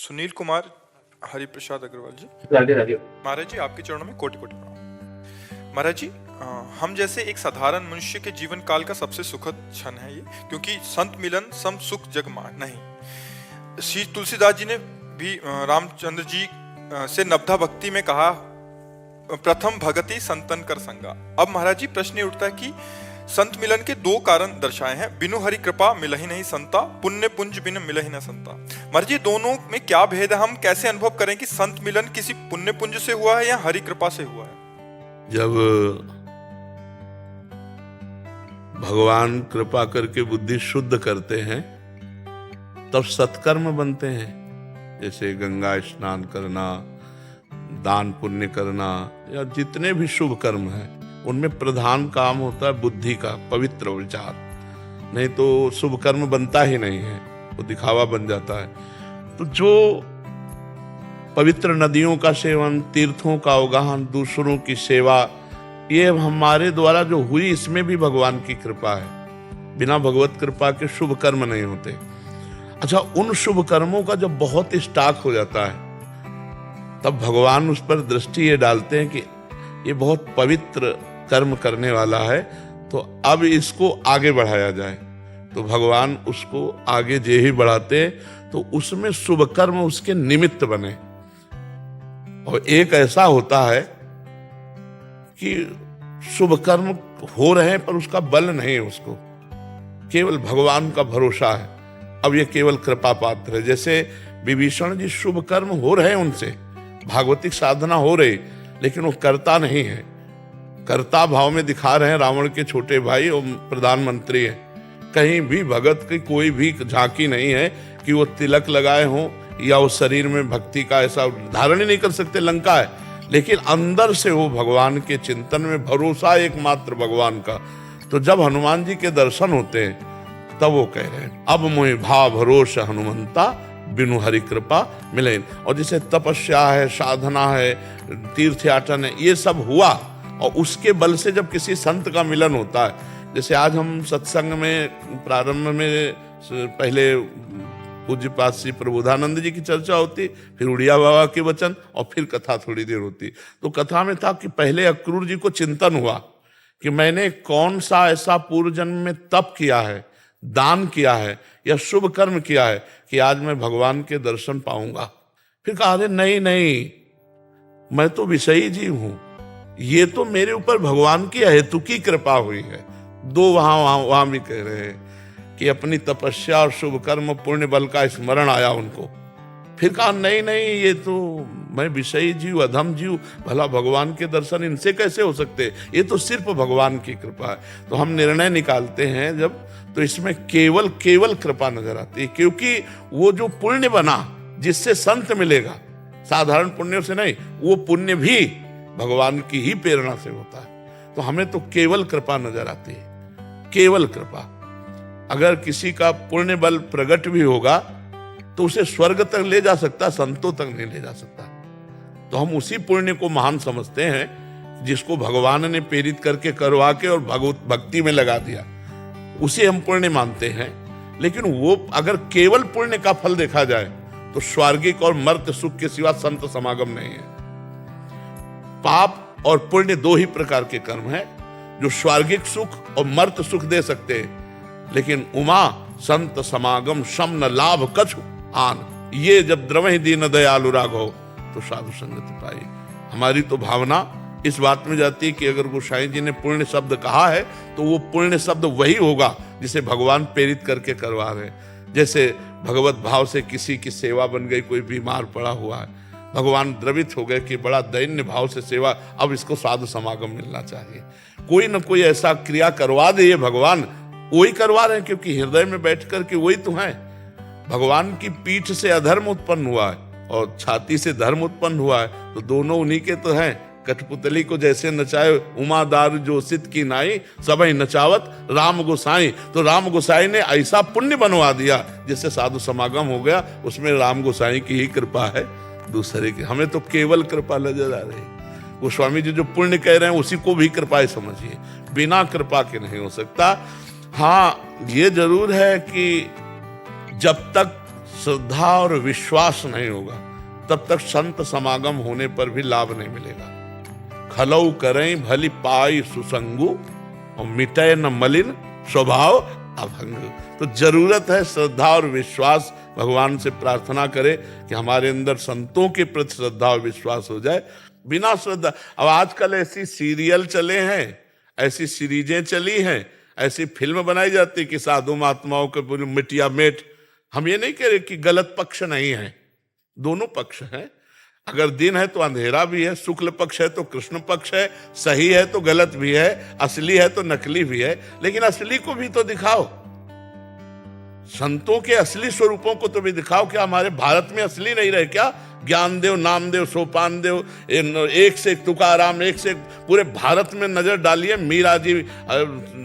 सुनील कुमार हरिप्रसाद अग्रवाल जी। राधे राधे। महाराज जी, आपके चरणों में कोटि कोटि प्रणाम। महाराज जी, हम जैसे एक साधारण मनुष्य के जीवन काल का सबसे सुखद क्षण है ये, क्योंकि संत मिलन सम सुख जग मान नहीं। श्री तुलसीदास जी ने भी रामचंद्र जी से नवधा भक्ति में कहा, प्रथम भगति संतन कर संगा। अब महाराज जी प्रश्न ये उठता है कि संत मिलन के दो कारण दर्शाए हैं, बिनु हरि कृपा मिलहि नहीं संता, पुण्य पुंज बिन मिलहि न संता। महाराज जी, दोनों में क्या भेद है? हम कैसे अनुभव करें कि संत मिलन किसी पुण्य पुंज से हुआ है या हरि कृपा से हुआ है? जब भगवान कृपा करके बुद्धि शुद्ध करते हैं तब सत्कर्म बनते हैं। जैसे गंगा स्नान करना, दान पुण्य करना, या जितने भी शुभ कर्म हैं उनमें प्रधान काम होता है बुद्धि का पवित्र विचार। नहीं तो शुभ कर्म बनता ही नहीं है, वो दिखावा बन जाता है। तो जो पवित्र नदियों का सेवन, तीर्थों का अवगाहन, दूसरों की सेवा, ये हमारे द्वारा जो हुई, इसमें भी भगवान की कृपा है। बिना भगवत कृपा के शुभ कर्म नहीं होते। अच्छा, उन शुभ कर्मों का जब बहुत स्टॉक हो जाता है तब भगवान उस पर दृष्टि ये डालते हैं कि ये बहुत पवित्र कर्म करने वाला है, तो अब इसको आगे बढ़ाया जाए। तो भगवान उसको आगे जे ही बढ़ाते तो उसमें शुभ कर्म उसके निमित्त बने। और एक ऐसा होता है कि शुभ कर्म हो रहे हैं पर उसका बल नहीं है, उसको केवल भगवान का भरोसा है। अब ये केवल कृपा पात्र है। जैसे विभीषण जी, शुभ कर्म हो रहे हैं उनसे, भागवतिक साधना हो रही, लेकिन वो करता नहीं है, कर्ता भाव में दिखा रहे हैं। रावण के छोटे भाई और प्रधानमंत्री हैं, कहीं भी भगत की कोई भी झांकी नहीं है कि वो तिलक लगाए हों या वो शरीर में भक्ति का ऐसा धारण ही नहीं कर सकते, लंका है, लेकिन अंदर से वो भगवान के चिंतन में, भरोसा एकमात्र भगवान का। तो जब हनुमान जी के दर्शन होते हैं तब वो कह रहे हैं, अब मोहि भाव भरोसा हनुमंता, बिनु हरि कृपा मिले। और जैसे तपस्या है, साधना है, तीर्थ याटन है, ये सब हुआ, और उसके बल से जब किसी संत का मिलन होता है, जैसे आज हम सत्संग में प्रारंभ में पहले पूज्यपाद श्री प्रबोधानंद जी की चर्चा होती, फिर उड़िया बाबा के वचन, और फिर कथा थोड़ी देर होती। तो कथा में था कि पहले अक्रूर जी को चिंतन हुआ कि मैंने कौन सा ऐसा पूर्व जन्म में तप किया है, दान किया है या शुभ कर्म किया है कि आज मैं भगवान के दर्शन पाऊंगा। फिर कहा, अरे नहीं नहीं, मैं तो विषयी जीव हूं, ये तो मेरे ऊपर भगवान की अहेतुकी कृपा हुई है। दो वहां भी कह रहे हैं कि अपनी तपस्या और शुभ कर्म पुण्य बल का स्मरण आया उनको। फिर कहा, नहीं नहीं, ये तो मैं विषयी जीव, अधम जीव, भला भगवान के दर्शन इनसे कैसे हो सकते? ये तो सिर्फ भगवान की कृपा है। तो हम निर्णय निकालते हैं जब, तो इसमें केवल केवल कृपा नजर आती है, क्योंकि वो जो पुण्य बना जिससे संत मिलेगा, साधारण पुण्य से नहीं, वो पुण्य भी भगवान की ही प्रेरणा से होता है। तो हमें तो केवल कृपा नजर आती है, केवल कृपा। अगर किसी का पुण्य बल प्रकट भी होगा तो उसे स्वर्ग तक ले जा सकता, संतों तक नहीं ले जा सकता। तो हम उसी पुण्य को महान समझते हैं जिसको भगवान ने प्रेरित करके करवा के और भक्ति में लगा दिया, उसे हम पुण्य मानते हैं। लेकिन वो अगर केवल पुण्य का फल देखा जाए तो स्वर्गिक और मर्त्य सुख के सिवा संत समागम नहीं है। पाप और पुण्य दो ही प्रकार के कर्म हैं जो स्वर्गिक सुख और मर्त्य सुख दे सकते हैं, लेकिन उमा संत समागम शम न लाभ कछु आन, ये जब द्रवहि दीन दयालु राघव तो साधु संगति पाई। हमारी तो भावना इस बात में जाती है कि अगर गोसाई जी ने पुण्य शब्द कहा है तो वो पुण्य शब्द वही होगा जिसे भगवान प्रेरित करके करवा रहे हैं। जैसे भगवत भाव से किसी की सेवा बन गई, कोई बीमार पड़ा हुआ है, भगवान द्रवित हो गए कि बड़ा दैन्य भाव से सेवा, अब इसको साधु समागम मिलना चाहिए। कोई न कोई ऐसा क्रिया करवा दे, भगवान वही करवा रहे हैं, क्योंकि हृदय में बैठ कर के वही तो है। भगवान की पीठ से अधर्म उत्पन्न हुआ है और छाती से धर्म उत्पन्न हुआ है, तो दोनों उन्हीं के तो हैं। कठपुतली को जैसे नचाए उमादार जो सिद्ध की नाई, सबई नचावत राम गोसाई। तो राम गोसाई ने ऐसा पुण्य बनवा दिया जिससे साधु समागम हो गया, उसमें राम गोसाई की ही कृपा है, दूसरे की। हमें तो केवल कृपा नजर आ रही। गोस्वामी जी जो पुण्य कह रहे हैं उसी को भी कृपा समझिए, बिना कृपा के नहीं हो सकता। हाँ, ये जरूर है कि जब तक श्रद्धा और विश्वास नहीं होगा, तब तक संत समागम होने पर भी लाभ नहीं मिलेगा। खलऊ करें भली पाई सुसंगु और मिटे न मलिन स्वभाव अभंग। तो जरूरत है श्रद्धा और विश्वास। भगवान से प्रार्थना करें कि हमारे अंदर संतों के प्रति श्रद्धा और विश्वास हो जाए। बिना श्रद्धा, अब आजकल ऐसी सीरियल चले हैं, ऐसी सीरीजें चली हैं, ऐसी फिल्म बनाई जाती कि साधु महात्माओं के पूरी मिटिया मेट। हम ये नहीं कह रहे कि गलत पक्ष नहीं है, दोनों पक्ष हैं। अगर दिन है तो अंधेरा भी है, शुक्ल पक्ष है तो कृष्ण पक्ष है, सही है तो गलत भी है, असली है तो नकली भी है। लेकिन असली को भी तो दिखाओ, संतों के असली स्वरूपों को तो भी दिखाओ। क्या हमारे भारत में असली नहीं रहे क्या? ज्ञानदेव, नामदेव, सोपान देव, एक से एक तुकाराम, एक से एक, पूरे भारत में नजर डालिए, मीरा जी,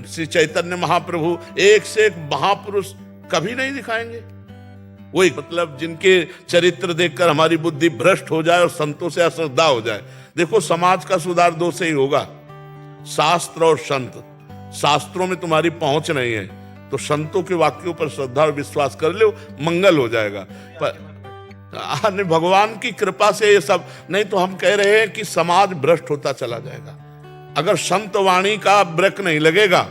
श्री चैतन्य महाप्रभु, एक से एक महापुरुष कभी नहीं दिखाएंगे। वही मतलब जिनके चरित्र देखकर हमारी बुद्धि भ्रष्ट हो जाए और संतों से अश्रद्धा हो जाए। देखो, समाज का सुधार दो से ही होगा, शास्त्र और संत। शास्त्रों में तुम्हारी पहुंच नहीं है तो संतों के वाक्यों पर श्रद्धा और विश्वास कर लो, मंगल हो जाएगा। पर भगवान की कृपा से ये सब नहीं तो हम कह रहे हैं कि समाज भ्रष्ट होता चला जाएगा। अगर संत वाणी का ब्रेक नहीं लगेगा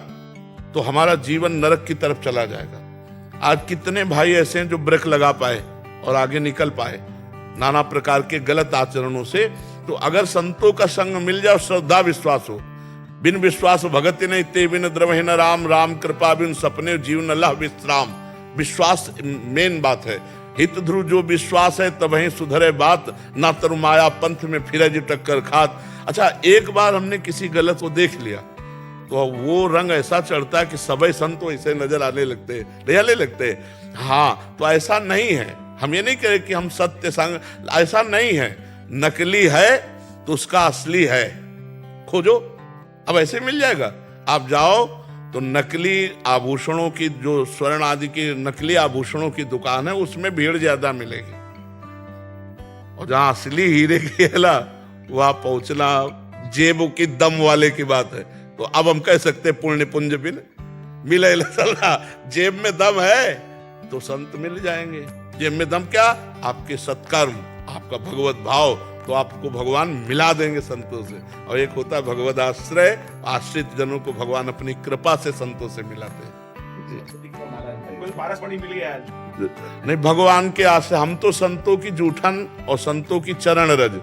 तो हमारा जीवन नरक की तरफ चला जाएगा। आज कितने भाई ऐसे हैं जो ब्रेक लगा पाए और आगे निकल पाए नाना प्रकार के गलत आचरणों से। तो अगर संतों का संग मिल जाए, श्रद्धा विश्वास हो, बिन विश्वास भगति नहीं ते बिन द्रवहि न राम, राम कृपा बिन सपने जीवन लह विश्राम। विश्वास मेन बात है। हित ध्रुव जो विश्वास है तब ही सुधरे बात, ना तरु माया पंथ में फिरे जो टक्कर खात। अच्छा, एक बार हमने किसी गलत को देख लिया तो वो रंग ऐसा चढ़ता है कि सभी संत ऐसे नजर आने लगते हैं। हाँ, तो ऐसा नहीं है। हम ये नहीं कह रहे कि हम सत्य संग, ऐसा नहीं है। नकली है तो उसका असली है, खोजो। अब ऐसे मिल जाएगा। आप जाओ तो नकली आभूषणों की, जो स्वर्ण आदि की नकली आभूषणों की दुकान है, उसमें भीड़ ज्यादा मिलेगी। और जहां असली हीरे की है ना, वहां पहुंचना जेब की दम वाले की बात है। तो अब हम कह सकते पुण्य पुंज बिन मिले चला। जेब में दम है तो संत मिल जाएंगे। जेब में दम क्या? आपके सत्कर्म, आपका भगवत भाव, तो आपको भगवान मिला देंगे संतों से। और एक होता है भगवत आश्रय, आश्रित जनों को भगवान अपनी कृपा से संतों से मिलाते हैं। नहीं, भगवान के आश्रय। हम तो संतों की जूठन और संतों की चरण रज,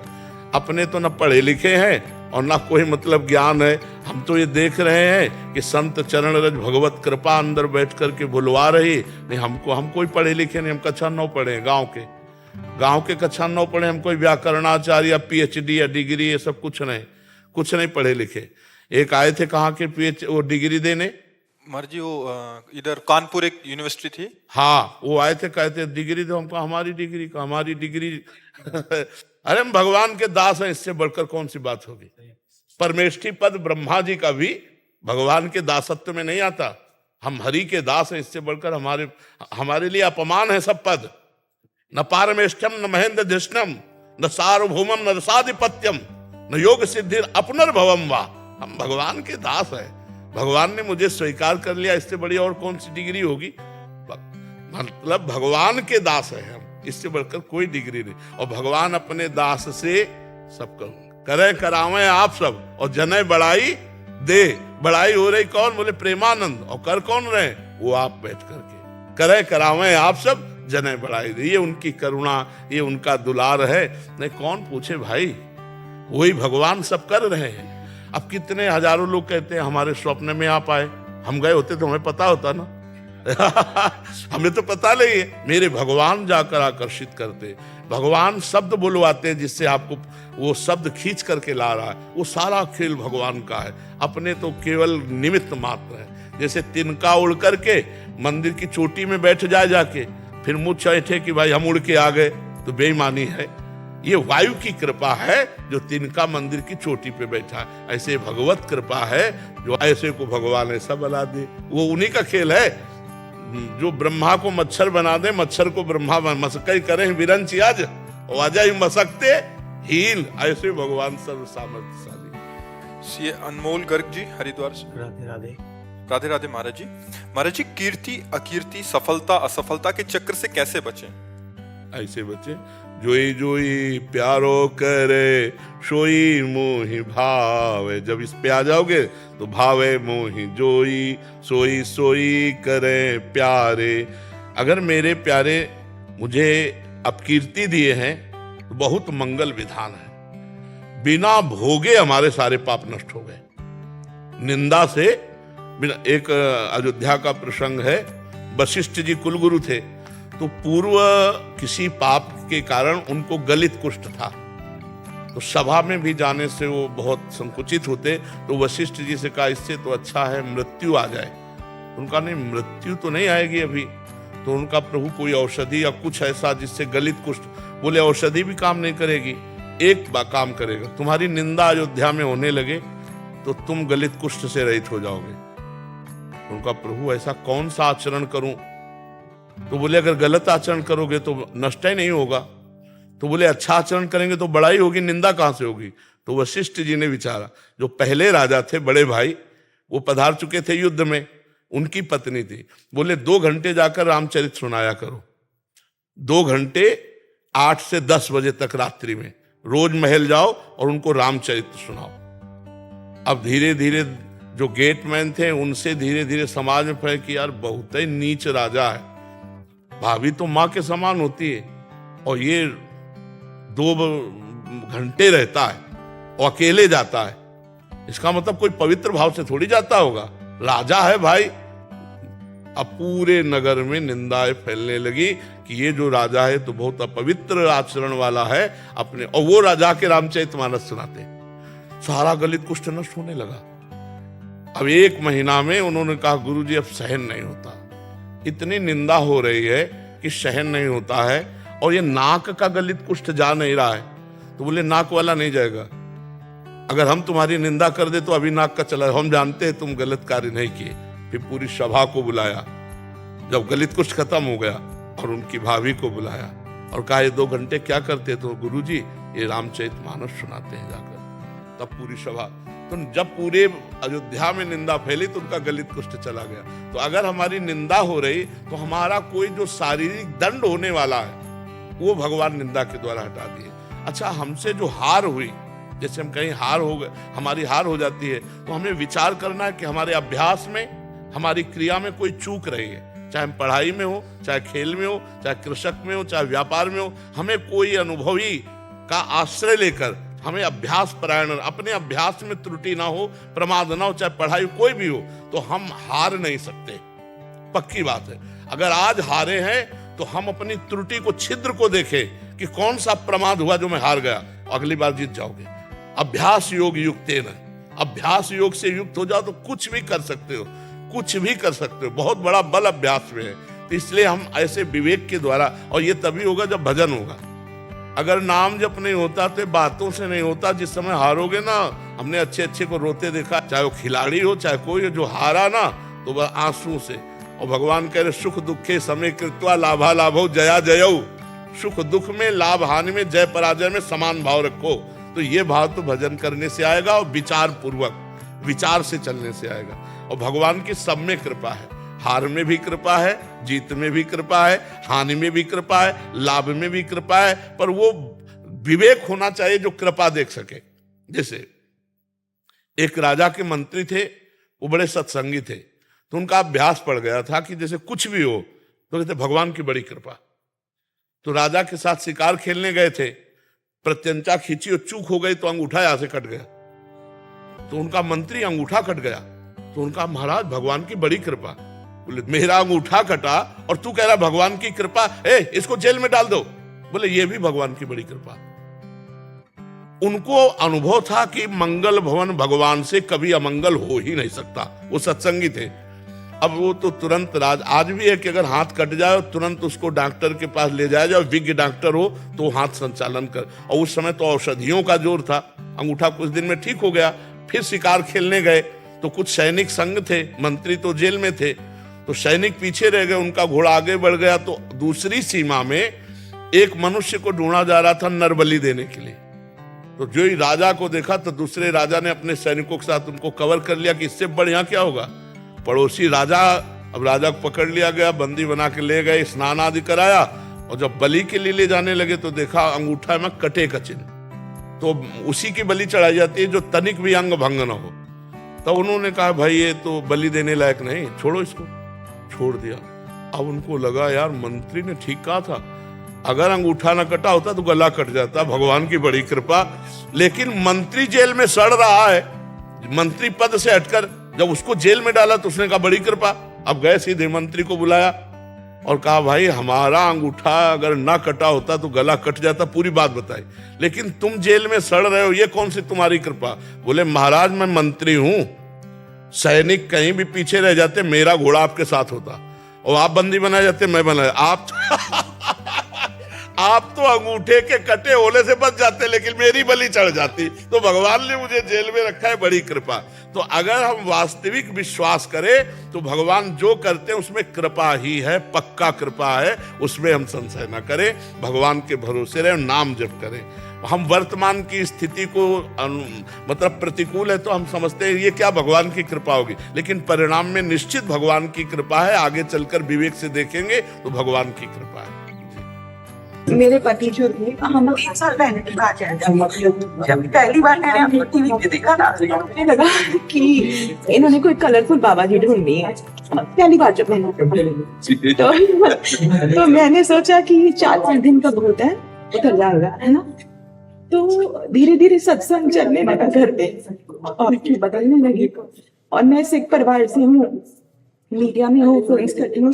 अपने तो न पढ़े लिखे हैं और ना कोई मतलब ज्ञान है। हम तो ये देख रहे हैं कि संत चरण रज भगवत कृपा अंदर बैठ करके बुलवा रही। नहीं, हम कोई पढ़े लिखे नहीं, हम कक्षा 9 पढ़े हैं, गांव के कक्षा 9 पढ़े। हम कोई व्याकरणाचार्य या PhD या डिग्री ये सब कुछ नहीं पढ़े लिखे। एक आए थे कहाँ के वो डिग्री देने, मर्जी, वो इधर कानपुर एक यूनिवर्सिटी थी। हाँ, वो आए थे, कहते डिग्री दो हमको। हमारी डिग्री अरे हम भगवान के दास हैं, इससे बढ़कर कौन सी बात होगी। परमेष्ठी पद ब्रह्मा जी का भी भगवान के दासत्व में नहीं आता। हम हरि के दास हैं, इससे बढ़कर हमारे लिए अपमान है सब पद। न पारमेष्ठ्यम न महेंद्र धृष्णम न सार्वभौमम न रसाधिपत्यम न योग सिद्धि अपनर्भवम वा। हम भगवान के दास हैं, भगवान ने मुझे स्वीकार कर लिया, इससे बड़ी और कौन सी डिग्री होगी। मतलब भगवान के दास हैं हम, इससे बढ़कर कोई डिग्री नहीं। और भगवान अपने दास से सब करे करावे आप सब, और जने बड़ाई दे। बड़ाई हो रही कौन? बोले प्रेमानंद। और कर कौन रहे? वो आप बैठ करके करे करावे आप सब, जने बड़ाई दे। ये उनकी करुणा, ये उनका दुलार है। नहीं, कौन पूछे भाई, वही भगवान सब कर रहे हैं। अब कितने हजारों लोग कहते हैं हमारे स्वप्न में आप आए। हम गए होते तो हमें पता होता ना। हमें तो पता नहीं है। मेरे भगवान जाकर आकर्षित करते, भगवान शब्द बुलवाते जिससे आपको वो शब्द खींच करके ला रहा है। वो सारा खेल भगवान का है, अपने तो केवल निमित्त मात्र है। जैसे तिनका उड़ करके मंदिर की चोटी में बैठ जाए जाके, फिर मुँह चैठे कि भाई हम उड़ के आ गए, तो बेईमानी है। ये वायु की कृपा है जो तिनका मंदिर की चोटी पे बैठा है। ऐसे भगवत कृपा है जो ऐसे को भगवान ऐसा बना दे। वो उन्हीं का खेल है। जो ब्रह्मा को मच्छर बना दे, मच्छर को ब्रह्मा मसकई करें विरंची आज वाजा ही मसकते हील। ऐसे भगवान सर्व सामर्थ्यशाली। ये अनमोल गर्ग जी हरिद्वार से। राधे राधे। राधे राधे महाराज जी। महाराज जी, कीर्ति अकीर्ति सफलता असफलता के चक्र से कैसे बचें? ऐसे बच्चे जोई जोई प्यारो करे सोई मोहि भावे, जब इस पे आ जाओगे तो भावे मोहि जोई सोई सोई करे प्यारे। अगर मेरे प्यारे मुझे अपकीर्ति दिए हैं तो बहुत मंगल विधान है। बिना भोगे हमारे सारे पाप नष्ट हो गए। निंदा से बिना, एक अयोध्या का प्रसंग है, वशिष्ठ जी कुलगुरु थे, तो पूर्व किसी पाप के कारण उनको गलित कुष्ठ था, तो सभा में भी जाने से वो बहुत संकुचित होते। तो वशिष्ठ जी से कहा इससे तो अच्छा है मृत्यु आ जाए। उनका नहीं, मृत्यु तो नहीं आएगी अभी। तो उनका प्रभु कोई औषधि या कुछ ऐसा जिससे गलित कुष्ठ, बोले औषधि भी काम नहीं करेगी, एक काम करेगा, तुम्हारी निंदा अयोध्या में होने लगे तो तुम गलित कुष्ठ से रहित हो जाओगे। उनका प्रभु ऐसा कौन सा आचरण करूं? तो बोले अगर गलत आचरण करोगे तो नष्ट ही नहीं होगा। तो बोले अच्छा आचरण करेंगे तो बड़ाई होगी, निंदा कहां से होगी? तो वशिष्ठ जी ने विचारा, जो पहले राजा थे बड़े भाई, वो पधार चुके थे युद्ध में, उनकी पत्नी थी। बोले 2 घंटे जाकर रामचरित सुनाया करो, 2 घंटे 8 से 10 बजे तक रात्रि में रोज महल जाओ और उनको रामचरित सुनाओ। अब धीरे धीरे जो गेटमैन थे उनसे धीरे धीरे समाज में फैल कि यार बहुत ही नीच राजा है, भाभी तो माँ के समान होती है और ये 2 घंटे रहता है और अकेले जाता है, इसका मतलब कोई पवित्र भाव से थोड़ी जाता होगा, राजा है भाई। अब पूरे नगर में निंदाएं फैलने लगी कि ये जो राजा है तो बहुत अपवित्र आचरण वाला है अपने, और वो राजा के रामचरितमानस सुनाते। सारा गलित कुष्ठ नष्ट होने लगा। अब 1 महीना में उन्होंने कहा गुरुजी अब सहन नहीं होता, इतनी निंदा हो रही है कि सहन नहीं होता है, और ये नाक का गलित कुष्ठ जा नहीं रहा है। तो बोले नाक वाला नहीं जाएगा, अगर हम तुम्हारी निंदा कर दे तो अभी नाक का चला, हम जानते हैं तुम गलत कार्य नहीं किए। फिर पूरी सभा को बुलाया, जब गलित कुष्ठ खत्म हो गया, और उनकी भाभी को बुलाया और कहा ये 2 घंटे क्या करते? तो गुरुजी ये रामचरितमानस सुनाते हैं जाकर। तब पूरी सभा, तो जब पूरे अयोध्या में निंदा फैली तो उनका गलित कुष्ठ चला गया। तो अगर हमारी निंदा हो रही तो हमारा कोई जो शारीरिक दंड होने वाला है वो भगवान निंदा के द्वारा हटा दिए। अच्छा, हमसे जो हार हुई, जैसे हम कहीं हार हो गए, हमारी हार हो जाती है, तो हमें विचार करना है कि हमारे अभ्यास में, हमारी क्रिया में कोई चूक रही है, चाहे हम पढ़ाई में हो, चाहे खेल में हो, चाहे कृषक में हो, चाहे व्यापार में हो। हमें कोई अनुभवी का आश्रय लेकर हमें अभ्यास परायण, अपने अभ्यास में त्रुटि ना हो, प्रमाद ना हो, चाहे पढ़ाई कोई भी हो, तो हम हार नहीं सकते। पक्की बात है। अगर आज हारे हैं तो हम अपनी त्रुटि को, छिद्र को देखें कि कौन सा प्रमाद हुआ जो मैं हार गया, अगली बार जीत जाओगे। अभ्यास योग युक्तेन, अभ्यास योग से युक्त हो जाओ तो कुछ भी कर सकते हो, कुछ भी कर सकते हो। बहुत बड़ा बल अभ्यास में है। तो इसलिए हम ऐसे विवेक के द्वारा, और ये तभी होगा जब भजन होगा। अगर नाम जप नहीं होता तो बातों से नहीं होता। जिस समय हारोगे ना, हमने अच्छे अच्छे को रोते देखा, चाहे वो खिलाड़ी हो चाहे कोई हो, जो हारा ना तो वह आंसू से। और भगवान कह रहे सुख दुखे समय कृत्वा लाभा लाभो जया जयऊ, सुख दुख में, लाभ हानि में, जय पराजय में समान भाव रखो। तो ये भाव तो भजन करने से आएगा और विचार पूर्वक, विचार से चलने से आएगा। और भगवान की सब में कृपा है, हार में भी कृपा है, जीत में भी कृपा है, हानि में भी कृपा है, लाभ में भी कृपा है। पर वो विवेक होना चाहिए जो कृपा देख सके। जैसे एक राजा के मंत्री थे, वो बड़े सत्संगी थे, तो उनका अभ्यास पड़ गया था कि जैसे कुछ भी हो तो कहते भगवान की बड़ी कृपा। तो राजा के साथ शिकार खेलने गए थे, प्रत्यंचा खींची और चूक हो गई तो अंगूठा यहां से कट गया। तो उनका मंत्री, अंगूठा कट गया, तो उनका महाराज भगवान की बड़ी कृपा। बोले मेरा अंगूठा कटा और तू कह रहा भगवान की कृपा, इसको जेल में डाल दो। बोले ये भी भगवान की बड़ी कृपा। उनको अनुभव था कि मंगल भवन भगवान से कभी अमंगल हो ही नहीं सकता। वो सत्संगी थे। अब वो तो तुरंत आज भी है कि अगर हाथ कट जाए और तुरंत उसको डॉक्टर के पास ले जाया जाए, विज्ञ डॉक्टर हो तो हाथ संचालन कर। और उस समय तो औषधियों का जोर था, अंगूठा कुछ दिन में ठीक हो गया। फिर शिकार खेलने गए तो कुछ सैनिक संग थे, मंत्री तो जेल में थे, तो सैनिक पीछे रह गए, उनका घोड़ा आगे बढ़ गया। तो दूसरी सीमा में एक मनुष्य को ढूंढा जा रहा था नरबली देने के लिए। तो जो ही राजा को देखा तो दूसरे राजा ने अपने सैनिकों के साथ उनको कवर कर लिया कि इससे बढ़िया क्या होगा। पड़ोसी राजा, अब राजा को पकड़ लिया गया, बंदी बना के ले गए, स्नान आदि कराया, और जब बलि के लिए ले जाने लगे तो देखा अंगूठा में कटे का चिन्ह, तो उसी की बलि चढ़ाई जाती है जो तनिक भी अंग भंग न हो। तो उन्होंने कहा भाई ये तो बलि देने लायक नहीं, छोड़ो इसको, छोड़ दिया। अब उनको लगा यार मंत्री ने ठीक कहा था, अगर अंगूठा ना कटा होता तो गला कट जाता, भगवान की बड़ी कृपा। लेकिन मंत्री जेल में सड़ रहा है, मंत्री पद से हटकर जब उसको जेल में डाला तो उसने कहा बड़ी कृपा। अब गए सीधे मंत्री को बुलाया और कहा भाई हमारा अंगूठा अगर ना कटा होता तो गला कट जाता, पूरी बात बताई, लेकिन तुम जेल में सड़ रहे हो, ये कौन सी तुम्हारी कृपा। बोले महाराज मैं मंत्री हूं, सैनिक कहीं भी पीछे रह जाते मेरा घोड़ा आपके साथ होता, और आप बंदी बनाए जाते मैं बना आप तो अंगूठे के कटे होने से बच जाते, लेकिन मेरी बलि चढ़ जाती। तो भगवान ने मुझे जेल में रखा है, बड़ी कृपा। तो अगर हम वास्तविक विश्वास करें तो भगवान जो करते हैं उसमें कृपा ही है, पक्का कृपा है, उसमें हम संशय न करें, भगवान के भरोसे रहें, नाम जप करें। हम वर्तमान की स्थिति को मतलब प्रतिकूल है तो हम समझते हैं ये क्या भगवान की कृपा होगी, लेकिन परिणाम में निश्चित भगवान की कृपा है। आगे चलकर विवेक से देखेंगे तो भगवान की कृपा है। मेरे पति जो थे, हम 3 साल पहले की बात है, जब पहली बार मैंने आपको टीवी पे देखा ना, मुझे लगा कि इन्होंने कोई कलरफुल बाबा जी ढूंढी है। पहली बार जब मैंने तो मैंने सोचा कि 4-5 दिन का भूत है, उतर जाएगा, है ना। तो धीरे धीरे सत्संग चलने लगा घर पे और बदलने लगी। और मैं सिख परिवार से हूँ, मीडिया में हूँ, फिल्म्स करती हूँ,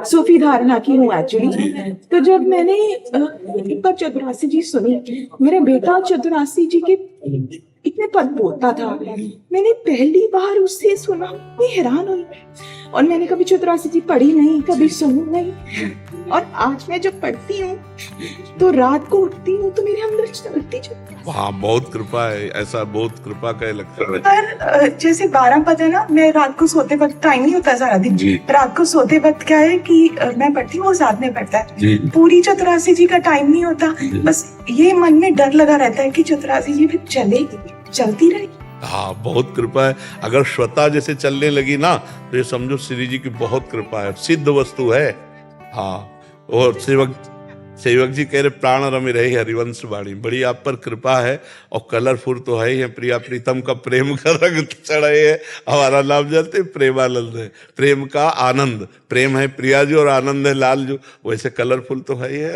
सूफी धारणा की हूँ एक्चुअली। तो जब मैंने एक बार चतुरासी जी सुनी, मेरा बेटा चतुरासी जी के इतने पद बोलता था, मैंने पहली बार उससे सुना, मैं हैरान हुई। और मैंने कभी चतुरासी जी पढ़ी नहीं, कभी सुनी नहीं, और आज मैं जब पढ़ती हूँ तो रात को उठती हूँ तो मेरे अंदर चलती चलती। हाँ, बहुत कृपा है, ऐसा बहुत कृपा का लगता है। पर जैसे 12 पद है ना, मैं रात को सोते वक्त, टाइम नहीं होता सारा दिन, रात को सोते वक्त क्या है कि मैं पढ़ती हूँ, वो साथ में पढ़ता है, पूरी चतुरासी जी का टाइम नहीं होता। बस ये मन में डर लगा रहता है कि चतुरासी जी फिर चलेगी, चलती रहेगी। हाँ, बहुत कृपा है। अगर श्वेता जैसे चलने लगी ना तो ये समझो श्री जी की बहुत कृपा है, सिद्ध वस्तु है। हाँ, और सेवक जी कह रहे प्राण रमि रहे हरिवंश वाणी, बड़ी आप पर कृपा है। और कलरफुल तो है ही है, प्रिया प्रीतम का प्रेम का रंग चढ़े है, हमारा नाम जानते प्रेमानंद है, प्रेम का आनंद, प्रेम है प्रिया जी और आनंद है लाल जो, वैसे कलरफुल तो है ही है।